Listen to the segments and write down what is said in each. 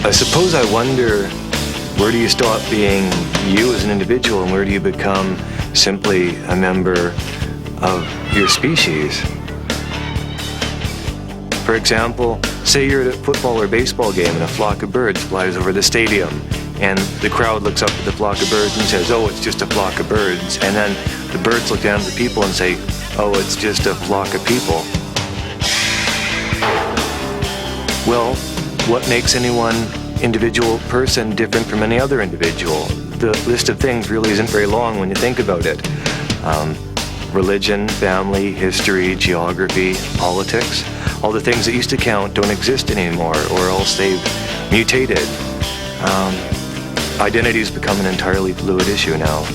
I suppose I wonder, where do you stop being you as an individual and where do you become simply a member of your species? For example, say you're at a football or baseball game and a flock of birds flies over the stadium and the crowd looks up at the flock of birds and says, oh, it's just a flock of birds. And then the birds look down at the people and say, oh, it's just a flock of people. Well, what makes any one individual person different from any other individual? The list of things really isn't very long when you think about it. Religion, family, history, geography, politics, all the things that used to count don't exist anymore, or else they've mutated. Identity's become an entirely fluid issue now.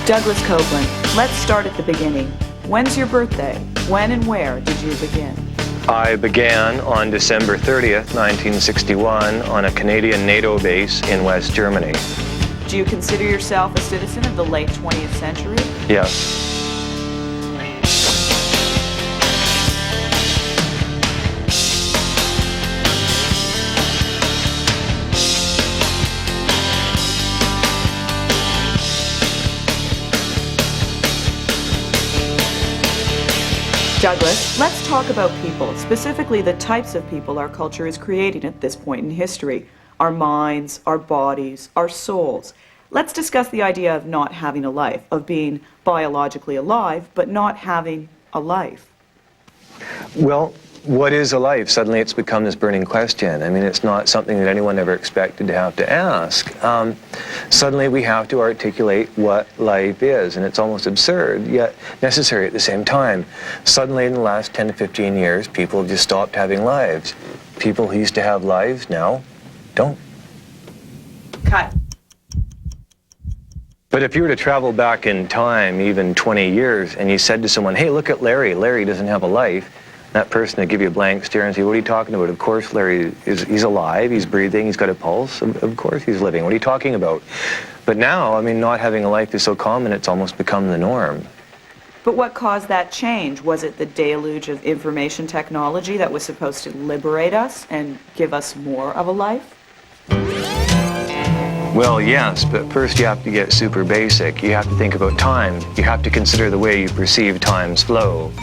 Douglas Coupland, let's start at the beginning. When's your birthday? When and where did you begin? I began on December 30th, 1961 on a Canadian NATO base in West Germany. Do you consider yourself a citizen of the late 20th century? Yes. Douglas, let's talk about people, specifically the types of people our culture is creating at this point in history. Our minds, our bodies, our souls. Let's discuss the idea of not having a life, of being biologically alive, but not having a life. Well, what is a life? Suddenly it's become this burning question. I mean, it's not something that anyone ever expected to have to ask. Suddenly we have to articulate what life is, and it's almost absurd, yet necessary at the same time. Suddenly in the last 10 to 15 years, people have just stopped having lives. People who used to have lives now don't. Cut. But if you were to travel back in time, even 20 years, and you said to someone, hey, look at Larry. Larry doesn't have a life. That person would give you a blank stare and say, what are you talking about? Of course Larry he's alive, he's breathing, he's got a pulse. Of course he's living. What are you talking about? But now, I mean, not having a life is so common, it's almost become the norm. But what caused that change? Was it the deluge of information technology that was supposed to liberate us and give us more of a life? Well, yes, but first you have to get super basic. You have to think about time. You have to consider the way you perceive time's flow.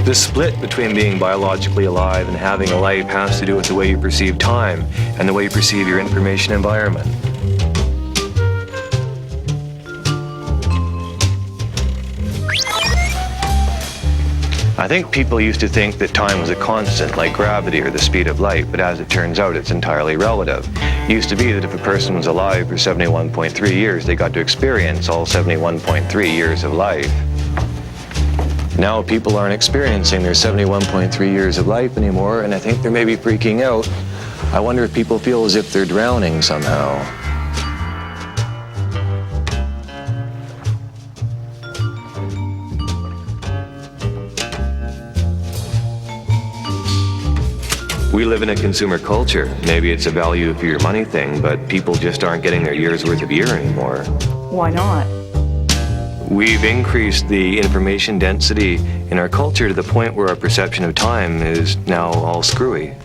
The split between being biologically alive and having a life has to do with the way you perceive time and the way you perceive your information environment. I think people used to think that time was a constant, like gravity or the speed of light, but as it turns out, it's entirely relative. It used to be that if a person was alive for 71.3 years, they got to experience all 71.3 years of life. Now people aren't experiencing their 71.3 years of life anymore, and I think they're maybe freaking out. I wonder if people feel as if they're drowning somehow. We live in a consumer culture. Maybe it's a value for your money thing, but people just aren't getting their year's worth of year anymore. Why not? We've increased the information density in our culture to the point where our perception of time is now all screwy.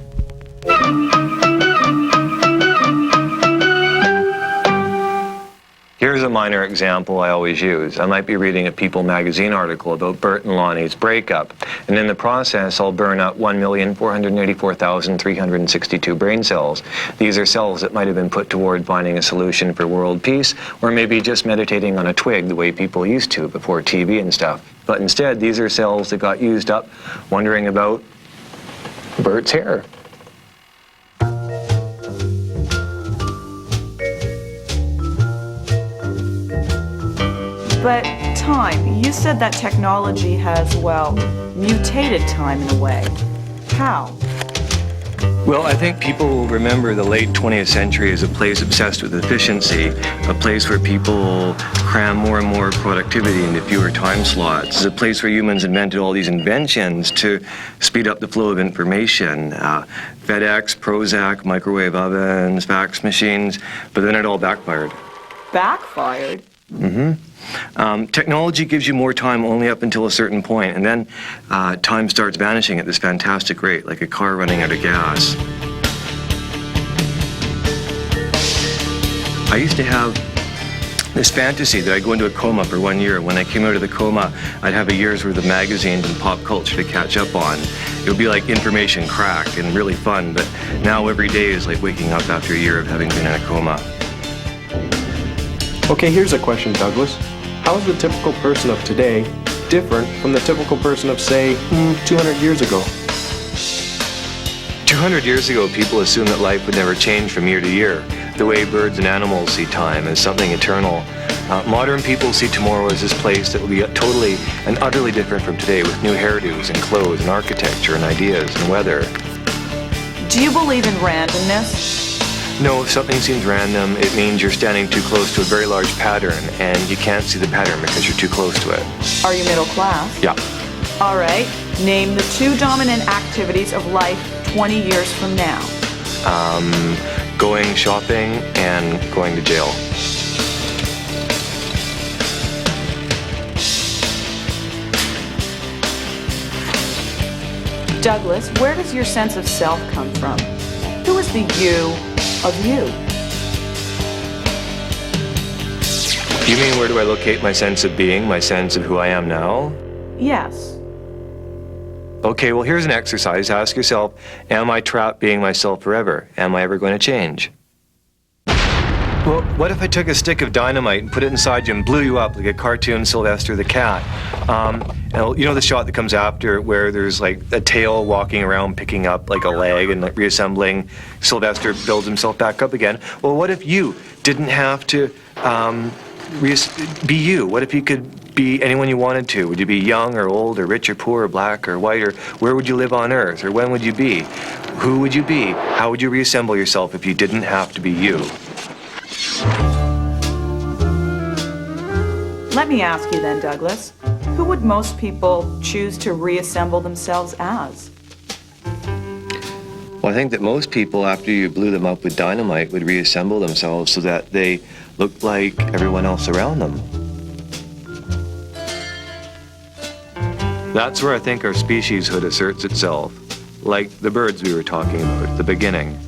Here's a minor example I always use. I might be reading a People magazine article about Bert and Lonnie's breakup, and in the process I'll burn up 1,484,362 brain cells. These are cells that might have been put toward finding a solution for world peace, or maybe just meditating on a twig the way people used to before TV and stuff. But instead, these are cells that got used up wondering about Bert's hair. But time, you said that technology has, well, mutated time in a way. How? Well, I think people will remember the late 20th century as a place obsessed with efficiency, a place where people cram more and more productivity into fewer time slots. It's a place where humans invented all these inventions to speed up the flow of information. FedEx, Prozac, microwave ovens, fax machines, but then it all backfired. Backfired? Technology gives you more time only up until a certain point, and then time starts vanishing at this fantastic rate, like a car running out of gas. I used to have this fantasy that I'd go into a coma for 1 year. When I came out of the coma, I'd have a year's worth of magazines and pop culture to catch up on. It would be like information crack and really fun, but now every day is like waking up after a year of having been in a coma. Okay, here's a question, Douglas. How is the typical person of today different from the typical person of, say, 200 years ago? 200 years ago, people assumed that life would never change from year to year, the way birds and animals see time as something eternal. Modern people see tomorrow as this place that will be totally and utterly different from today, with new hairdos and clothes and architecture and ideas and weather. Do you believe in randomness? No, if something seems random, it means you're standing too close to a very large pattern, and you can't see the pattern because you're too close to it. Are you middle class? Yeah. All right. Name the two dominant activities of life 20 years from now. Going shopping and going to jail. Douglas, where does your sense of self come from? Who is the you of you? You mean, where do I locate my sense of being, my sense of who I am now? Yes. Okay, well, here's an exercise. Ask yourself, am I trapped being myself forever? Am I ever going to change? Well, what if I took a stick of dynamite and put it inside you and blew you up like a cartoon Sylvester the Cat? And you know the shot that comes after where there's like a tail walking around picking up like a leg and like reassembling. Sylvester builds himself back up again. Well, what if you didn't have to be you? What if you could be anyone you wanted to? Would you be young or old or rich or poor or black or white, or where would you live on Earth, or when would you be? Who would you be? How would you reassemble yourself if you didn't have to be you? Let me ask you then, Douglas, who would most people choose to reassemble themselves as? Well, I think that most people, after you blew them up with dynamite, would reassemble themselves so that they looked like everyone else around them. That's where I think our specieshood asserts itself, like the birds we were talking about at the beginning.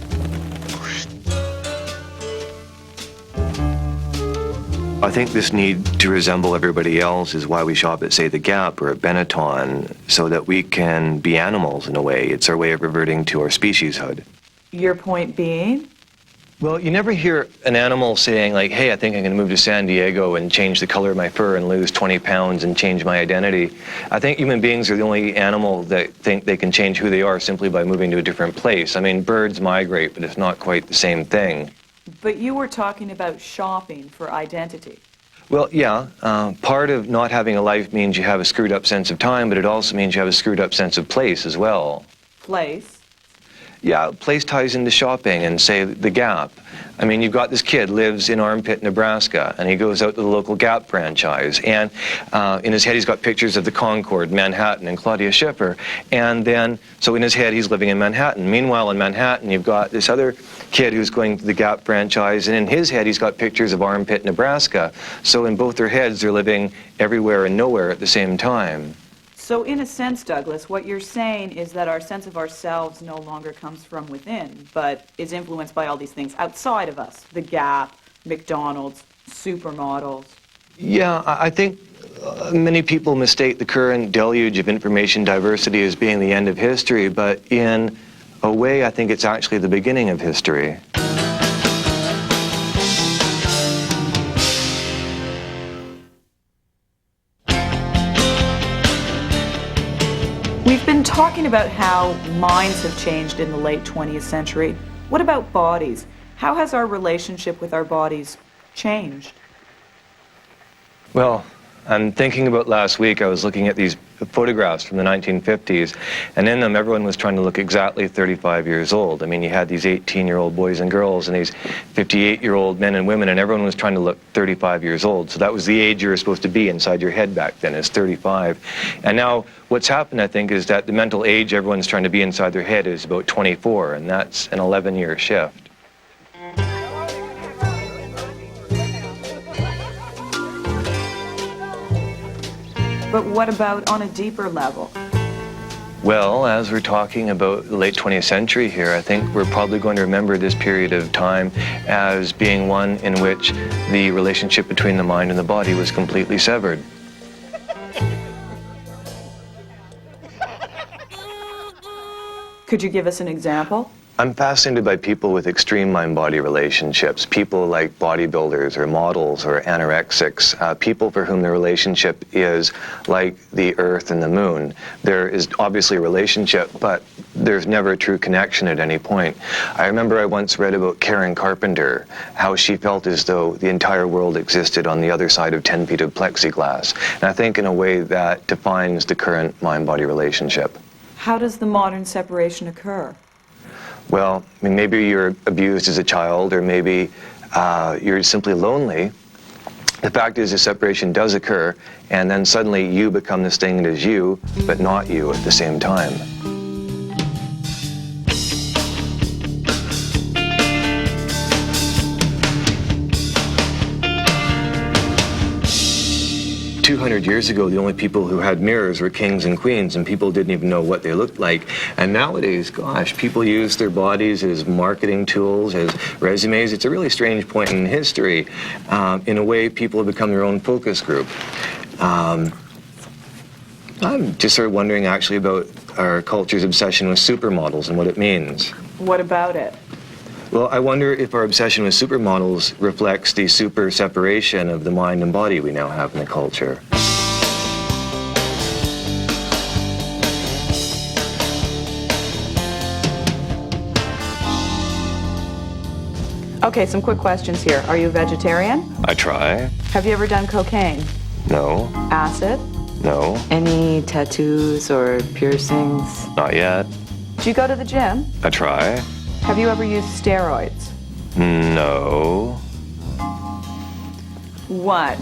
I think this need to resemble everybody else is why we shop at, say, the Gap or at Benetton, so that we can be animals in a way. It's our way of reverting to our specieshood. Your point being? Well, you never hear an animal saying, like, hey, I think I'm going to move to San Diego and change the color of my fur and lose 20 pounds and change my identity. I think human beings are the only animal that think they can change who they are simply by moving to a different place. I mean, birds migrate, but it's not quite the same thing. But you were talking about shopping for identity. Well, yeah. Part of not having a life means you have a screwed up sense of time, but it also means you have a screwed up sense of place as well. Place? Yeah, place ties into shopping and, say, the Gap. I mean, you've got this kid lives in Armpit, Nebraska, and he goes out to the local Gap franchise, and in his head he's got pictures of the Concord, Manhattan, and Claudia Schiffer, and then, so in his head he's living in Manhattan. Meanwhile, in Manhattan, you've got this other kid who's going to the Gap franchise, and in his head he's got pictures of Armpit, Nebraska. So in both their heads, they're living everywhere and nowhere at the same time. So in a sense, Douglas, what you're saying is that our sense of ourselves no longer comes from within, but is influenced by all these things outside of us. The Gap, McDonald's, supermodels. Yeah, I think many people mistake the current deluge of information diversity as being the end of history, but in a way, I think it's actually the beginning of history. We've been talking about how minds have changed in the late 20th century. What about bodies? How has our relationship with our bodies changed? Well, I'm thinking about last week. I was looking at these photographs from the 1950s, and in them everyone was trying to look exactly 35 years old. I mean, you had these 18-year-old boys and girls and these 58-year-old men and women, and everyone was trying to look 35 years old. So that was the age you were supposed to be inside your head back then, is 35. And now what's happened, I think, is that the mental age everyone's trying to be inside their head is about 24, and that's an 11-year shift. But what about on a deeper level? Well, as we're talking about the late 20th century here, I think we're probably going to remember this period of time as being one in which the relationship between the mind and the body was completely severed. Could you give us an example? I'm fascinated by people with extreme mind-body relationships, people like bodybuilders or models or anorexics, people for whom the relationship is like the Earth and the Moon. There is obviously a relationship, but there's never a true connection at any point. I remember I once read about Karen Carpenter, how she felt as though the entire world existed on the other side of 10 feet of plexiglass. And I think in a way that defines the current mind-body relationship. How does the modern separation occur? Well, I mean, maybe you're abused as a child, or maybe you're simply lonely. The fact is, a separation does occur, and then suddenly you become this thing that is you, but not you at the same time. "200 years ago, the only people who had mirrors were kings and queens, and people didn't even know what they looked like. And nowadays, gosh, people use their bodies as marketing tools, as resumes. It's a really strange point in history. In a way, people have become their own focus group. I'm just sort of wondering, actually, about our culture's obsession with supermodels and what it means. What about it? Well, I wonder if our obsession with supermodels reflects the super separation of the mind and body we now have in the culture. Okay, some quick questions here. Are you a vegetarian? I try. Have you ever done cocaine? No. Acid? No. Any tattoos or piercings? Not yet. Do you go to the gym? I try. Have you ever used steroids? No. What?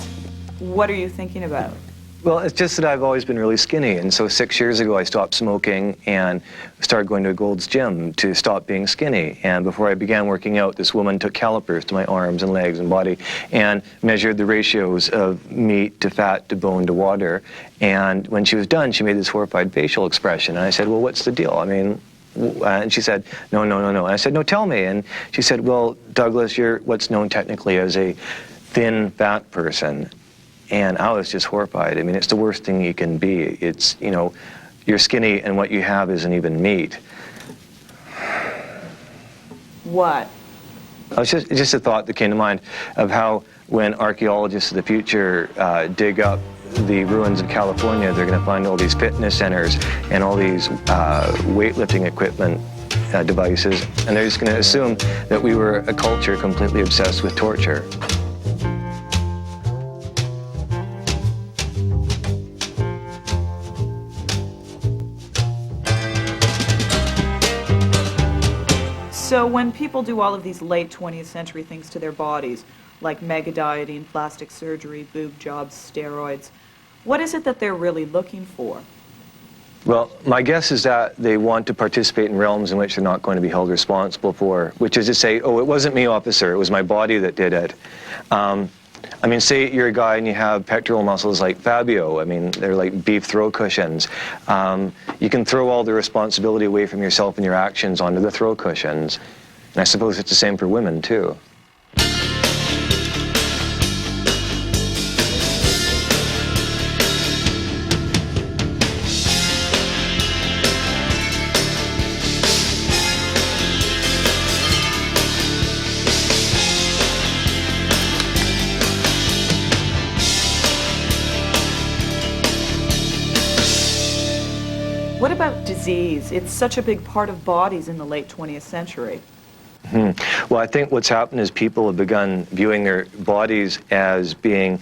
What are you thinking about? Well, it's just that I've always been really skinny, and so 6 years ago I stopped smoking and started going to a Gold's Gym to stop being skinny. And before I began working out, this woman took calipers to my arms and legs and body and measured the ratios of meat to fat to bone to water. And when she was done, she made this horrified facial expression. And I said, well, what's the deal? I mean, and she said, no. And I said, no, tell me. And she said, well, Douglas, you're what's known technically as a thin, fat person. And I was just horrified. I mean, it's the worst thing you can be. It's, you know, you're skinny and what you have isn't even meat. What? It's just a thought that came to mind of how when archaeologists of the future dig up the ruins of California, they're going to find all these fitness centers and all these weightlifting equipment devices, and they're just going to assume that we were a culture completely obsessed with torture. So when people do all of these late 20th century things to their bodies, like mega dieting, plastic surgery, boob jobs, steroids, what is it that they're really looking for? Well, my guess is that they want to participate in realms in which they're not going to be held responsible for, which is to say, oh, it wasn't me, officer, it was my body that did it. I mean, say you're a guy and you have pectoral muscles like Fabio. I mean, they're like beef throw cushions. You can throw all the responsibility away from yourself and your actions onto the throw cushions. And I suppose it's the same for women, too. What about disease? It's such a big part of bodies in the late 20th century. Well, I think what's happened is people have begun viewing their bodies as being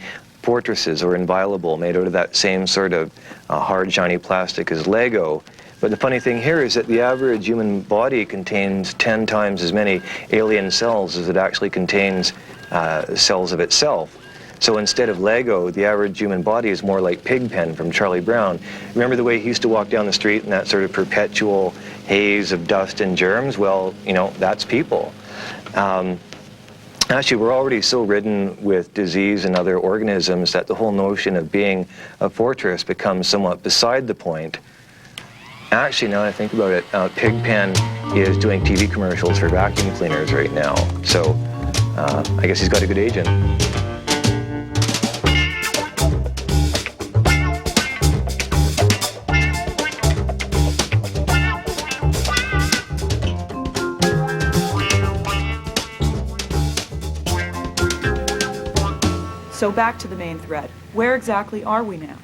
fortresses or inviolable, made out of that same sort of hard, shiny plastic as Lego. But the funny thing here is that the average human body contains 10 times as many alien cells as it actually contains cells of itself. So instead of Lego, the average human body is more like Pigpen from Charlie Brown. Remember the way he used to walk down the street in that sort of perpetual haze of dust and germs? Well, you know, that's people. Actually, we're already so ridden with disease and other organisms that the whole notion of being a fortress becomes somewhat beside the point. Actually, now that I think about it, Pigpen is doing TV commercials for vacuum cleaners right now. So I guess he's got a good agent. So back to the main thread. Where exactly are we now?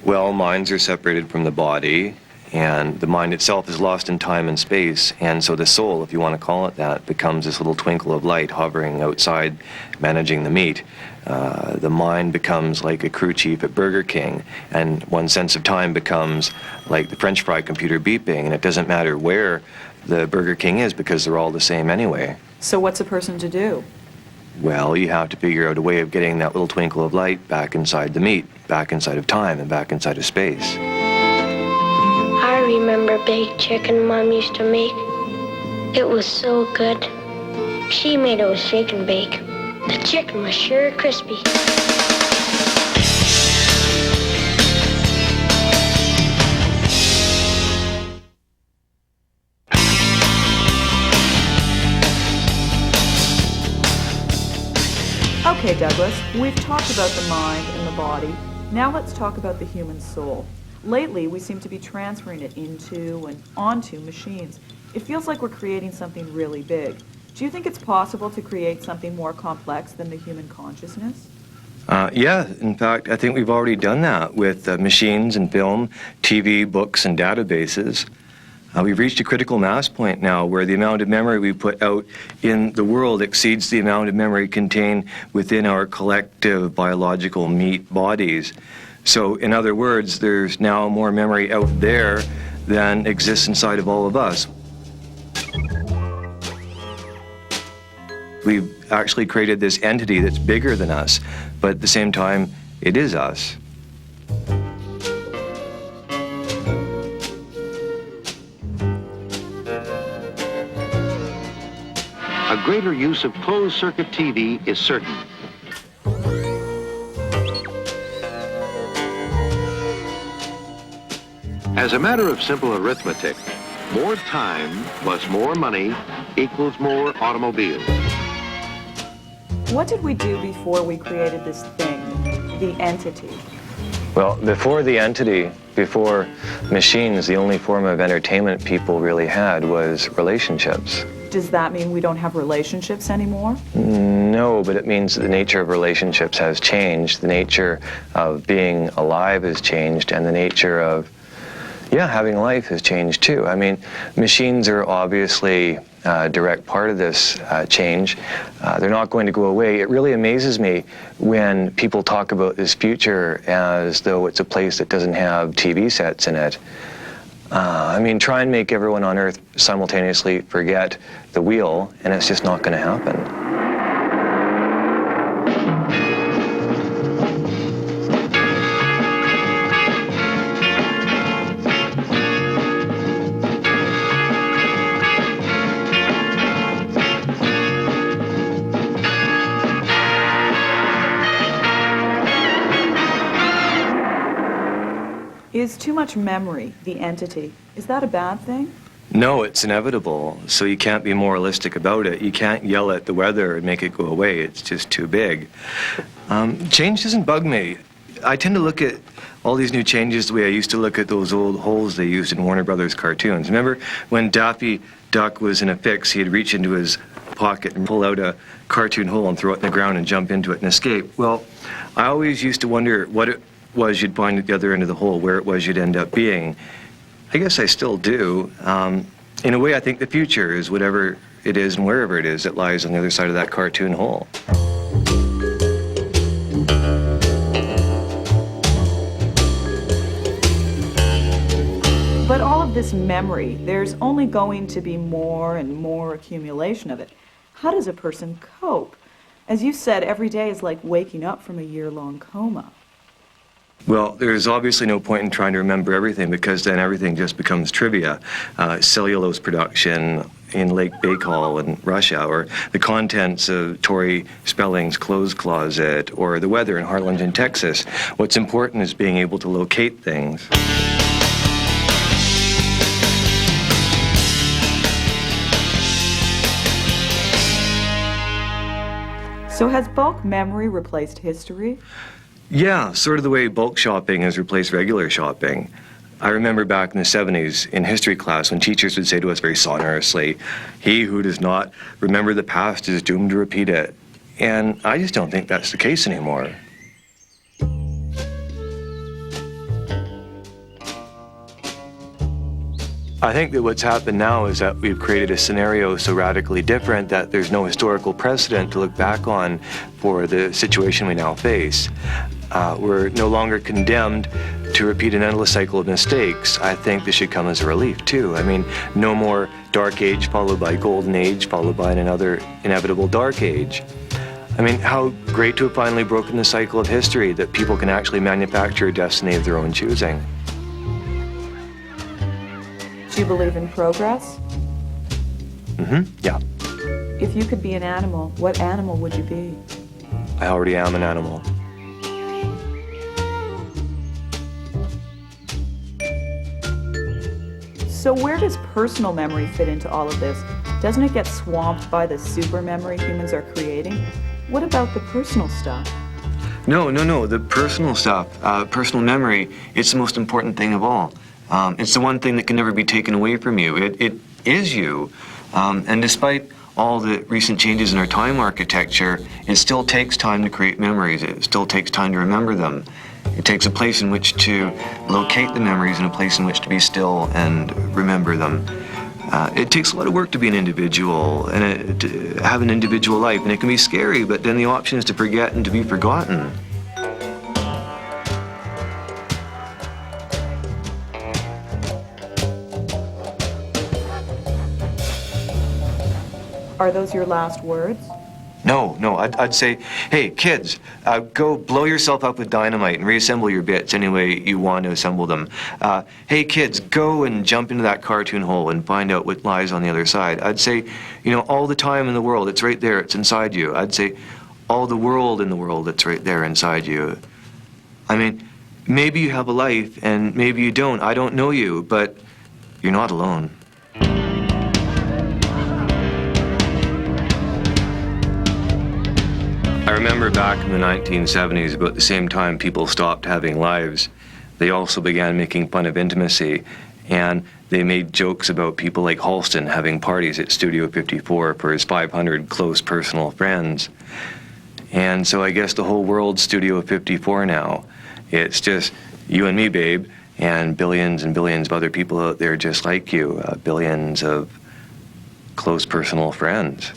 Well, minds are separated from the body, and the mind itself is lost in time and space, and so the soul, if you want to call it that, becomes this little twinkle of light hovering outside, managing the meat. The mind becomes like a crew chief at Burger King, and one sense of time becomes like the French fry computer beeping, and it doesn't matter where the Burger King is because they're all the same anyway. So what's a person to do? Well, you have to figure out a way of getting that little twinkle of light back inside the meat, back inside of time, and back inside of space. I remember baked chicken Mom used to make. It was so good. She made it with shake and bake. The chicken was sure crispy. Okay, Douglas, we've talked about the mind and the body. Now let's talk about the human soul. Lately, we seem to be transferring it into and onto machines. It feels like we're creating something really big. Do you think it's possible to create something more complex than the human consciousness? Yeah, in fact, I think we've already done that with machines and film, TV, books, and databases. We've reached a critical mass point now where the amount of memory we put out in the world exceeds the amount of memory contained within our collective biological meat bodies. So, in other words, there's now more memory out there than exists inside of all of us. We've actually created this entity that's bigger than us, but at the same time, it is us. A greater use of closed-circuit TV is certain. As a matter of simple arithmetic, more time plus more money equals more automobiles. What did we do before we created this thing, the entity? Well, before the entity, before machines, the only form of entertainment people really had was relationships. Does that mean we don't have relationships anymore? No, but it means that the nature of relationships has changed. The nature of being alive has changed, and the nature of, having life has changed too. I mean, machines are obviously a direct part of this change. They're not going to go away. It really amazes me when people talk about this future as though it's a place that doesn't have TV sets in it. I mean, try and make everyone on Earth simultaneously forget the wheel, and it's just not going to happen. Is too much memory, the entity, is that a bad thing? No, it's inevitable, so you can't be moralistic about it. You can't yell at the weather and make it go away. It's just too big. Change doesn't bug me. I tend to look at all these new changes the way I used to look at those old holes they used in Warner Brothers cartoons. Remember when Daffy Duck was in a fix, he'd reach into his pocket and pull out a cartoon hole and throw it in the ground and jump into it and escape? Well, I always used to wonder what it was you'd find at the other end of the hole, where it was you'd end up being. I guess I still do. In a way, I think the future is whatever it is and wherever it is that lies on the other side of that cartoon hole. of this memory, there's only going to be more and more accumulation of it. How does a person cope? As you said, every day is like waking up from a year-long coma. Well, there's obviously no point in trying to remember everything, because then everything just becomes trivia. Cellulose production in Lake Baikal in rush hour, the contents of Tori Spelling's clothes closet, or the weather in Harlingen, Texas. What's important is being able to locate things. So has bulk memory replaced history? Yeah, sort of the way bulk shopping has replaced regular shopping. I remember back in the 70s in history class when teachers would say to us very sonorously, "He who does not remember the past is doomed to repeat it." And I just don't think that's the case anymore. I think that what's happened now is that we've created a scenario so radically different that there's no historical precedent to look back on for the situation we now face. We're no longer condemned to repeat an endless cycle of mistakes. I think this should come as a relief, too. I mean, no more dark age followed by golden age followed by another inevitable dark age. I mean, how great to have finally broken the cycle of history that people can actually manufacture a destiny of their own choosing. Do you believe in progress? Yeah. If you could be an animal, what animal would you be? I already am an animal. So where does personal memory fit into all of this? Doesn't it get swamped by the super memory humans are creating? What about the personal stuff? No. The personal stuff, personal memory, it's the most important thing of all. It's the one thing that can never be taken away from you. It is you. And despite all the recent changes in our time architecture, it still takes time to create memories. It still takes time to remember them. It takes a place in which to locate the memories and a place in which to be still and remember them. It takes a lot of work to be an individual and to have an individual life, and it can be scary, but then the option is to forget and to be forgotten. Are those your last words? No, I'd say, hey, kids, go blow yourself up with dynamite and reassemble your bits any way you want to assemble them. Hey, kids, go and jump into that cartoon hole and find out what lies on the other side. I'd say, all the time in the world, it's right there, it's inside you. I'd say, all the world in the world, it's right there inside you. I mean, maybe you have a life and maybe you don't. I don't know you, but you're not alone. I remember back in the 1970s, about the same time people stopped having lives, they also began making fun of intimacy, and they made jokes about people like Halston having parties at Studio 54 for his 500 close personal friends. And so I guess the whole world's Studio 54 now. It's just you and me, babe, and billions of other people out there just like you, billions of close personal friends.